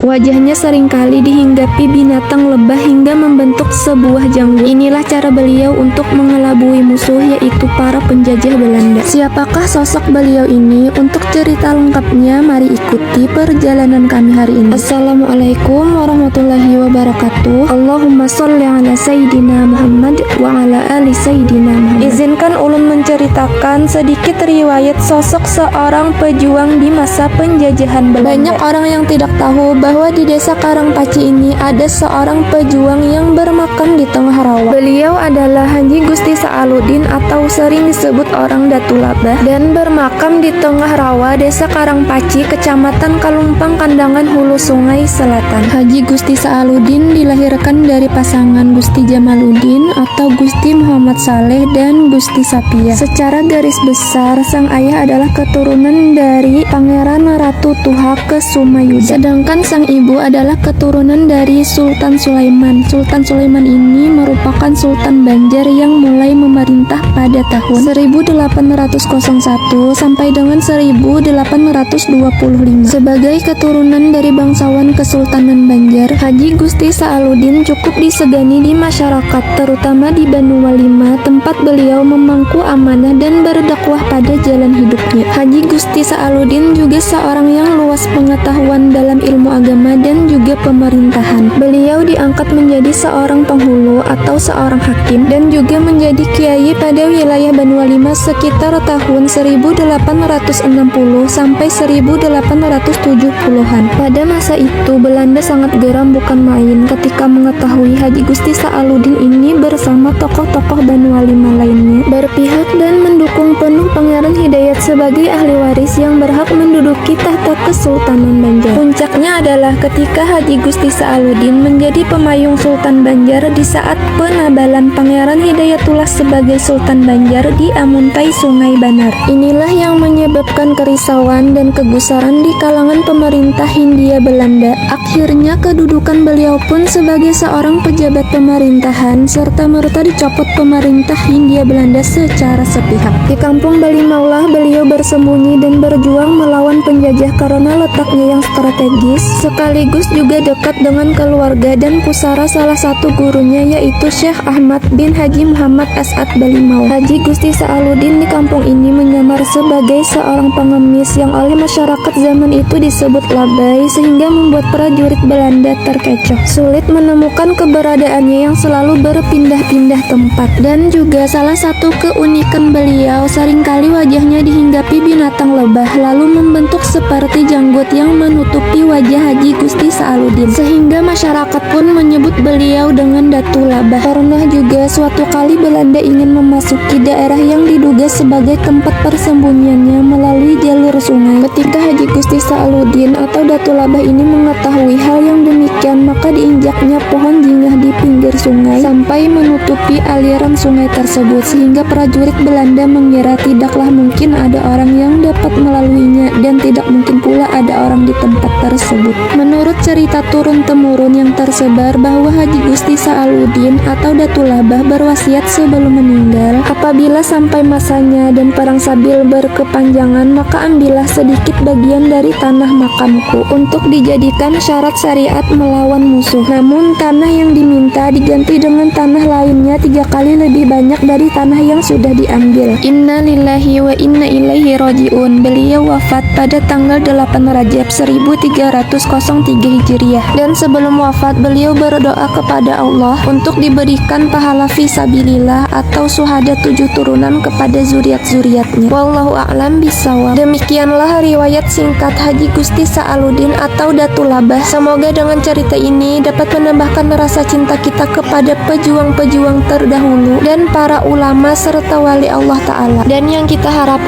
Wajahnya seringkali dihinggapi binatang lebah hingga membentuk sebuah janggut. Inilah cara beliau untuk mengelabui musuh, yaitu para penjajah Belanda. Siapakah sosok beliau ini? Untuk cerita lengkapnya, mari ikuti perjalanan kami hari ini. Assalamualaikum warahmatullahi wabarakatuh. Allahumma sholli ala Sayyidina Muhammad wa ala ali Sayyidina Muhammad. Izinkan ulun menceritakan sedikit riwayat sosok seorang pejuang di masa penjajahan Belanda. Banyak orang yang tidak tahu bahwa di desa Karangpaci ini ada seorang pejuang yang bermakam di tengah rawa. Beliau adalah Haji Gusti Sa'aludin atau sering disebut orang Datu Labah, dan bermakam di tengah rawa desa Karangpaci, kecamatan Kalumpang, Kandangan, Hulu Sungai Selatan. Haji Gusti Sa'aludin dilahirkan dari pasangan Gusti Jamaluddin atau Gusti Muhammad Saleh dan Gusti Sapia. Secara garis besar, sang ayah adalah keturunan dari Pangeran Ratu Tuha Kesumayuda, sedangkan sang ibu adalah keturunan dari Sultan Sulaiman. Sultan Sulaiman ini merupakan Sultan Banjar yang mulai memerintah pada tahun 1801 sampai dengan 1825. Sebagai keturunan dari bangsawan Kesultanan Banjar, Haji Gusti Sa'aludin cukup disegani di masyarakat, terutama di Banu Walimah, tempat beliau memangku amanah dan berdakwah pada jalan hidupnya. Haji Gusti Sa'aludin juga seorang yang luas pengetahuan dalam ilmu agama dan juga pemerintahan. Beliau diangkat menjadi seorang penghulu atau seorang hakim dan juga menjadi kiai pada wilayah Banu Walimah sekitar tahun 1860 sampai 1870-an. Pada masa itu Belanda sangat geram bukan main ketika mengetahui Haji Gusti Sa'aludin ini bersama tokoh-tokoh Banu Walimah lainnya berpihak dan mendukung penuh Pangeran Hidayat sebagai ahli waris yang berhak menduduki tahta Kesultanan Banjar. Puncaknya adalah ketika Haji Gusti Sa'aludin menjadi pemayung Sultan Banjar di saat penabalan Pangeran Hidayatullah sebagai Sultan Banjar di Amuntai Sungai Banar. Inilah yang menyebabkan kerisauan dan kegusaran di kalangan pemerintah Hindia Belanda. Akhirnya kedudukan beliau pun sebagai seorang pejabat pemerintahan serta merta dicopot pemerintah Hindia Belanda secara sepihak. Di kampung Bali Maulah beliau bersembunyi dan berjuang melawan penjajah karena letaknya yang strategis, sekaligus juga dekat dengan keluarga dan pusara salah satu gurunya, yaitu Syekh Ahmad bin Haji Muhammad As'ad Bali Maulah. Haji Gusti Sa'aludin di kampung ini menyamar sebagai seorang pengemis yang oleh masyarakat zaman itu disebut labai, sehingga membuat prajurit Belanda terkecoh. Sulit menemukan keberadaannya yang selalu berpindah-pindah tempat. Dan juga salah satu keunikan beliau, seringkali wajahnya dihinggapi binatang lebah lalu membentuk seperti janggut yang menutupi wajah Haji Gusti Sa'aludin, sehingga masyarakat pun menyebut beliau dengan Datu Labah. Pernah juga suatu kali Belanda ingin memasuki daerah yang diduga sebagai tempat persembunyiannya melalui jalur sungai. Ketika Haji Gusti Sa'aludin atau Datu Labah ini mengetahui hal yang demikian, maka diinjaknya pohon jingah di pinggir sungai sampai menutupi aliran sungai tersebut, sehingga prajurit Belanda mengira tidaklah mungkin ada orang yang dapat melaluinya dan tidak mungkin pula ada orang di tempat tersebut. Menurut cerita turun-temurun yang tersebar bahwa Haji Gusti Sa'aludin atau Datu Labah berwasiat sebelum meninggal, apabila sampai masanya dan perang Sabil berkepanjangan, maka ambillah sedikit bagian dari tanah makamku untuk dijadikan syarat syariat melawan musuh. Namun tanah yang diminta diganti dengan tanah lainnya 3 kali lebih banyak dari tanah yang sudah diambil. Inna lillahi wa inna ilaihi raji'un. Beliau wafat pada tanggal 8 Rajab 1303 Hijriah, dan sebelum wafat beliau berdoa kepada Allah untuk diberikan pahala fisabilillah atau syuhada 7 turunan kepada zuriat-zuriatnya. Wallahu a'lam bishawab. Demikianlah riwayat singkat Haji Gusti Sa'aludin atau Datu Labah. Semoga dengan cerita ini dapat menambahkan rasa cinta kita kepada pejuang-pejuang terdahulu dan para ulama serta wali Allah Ta'ala. Dan yang kita harapkan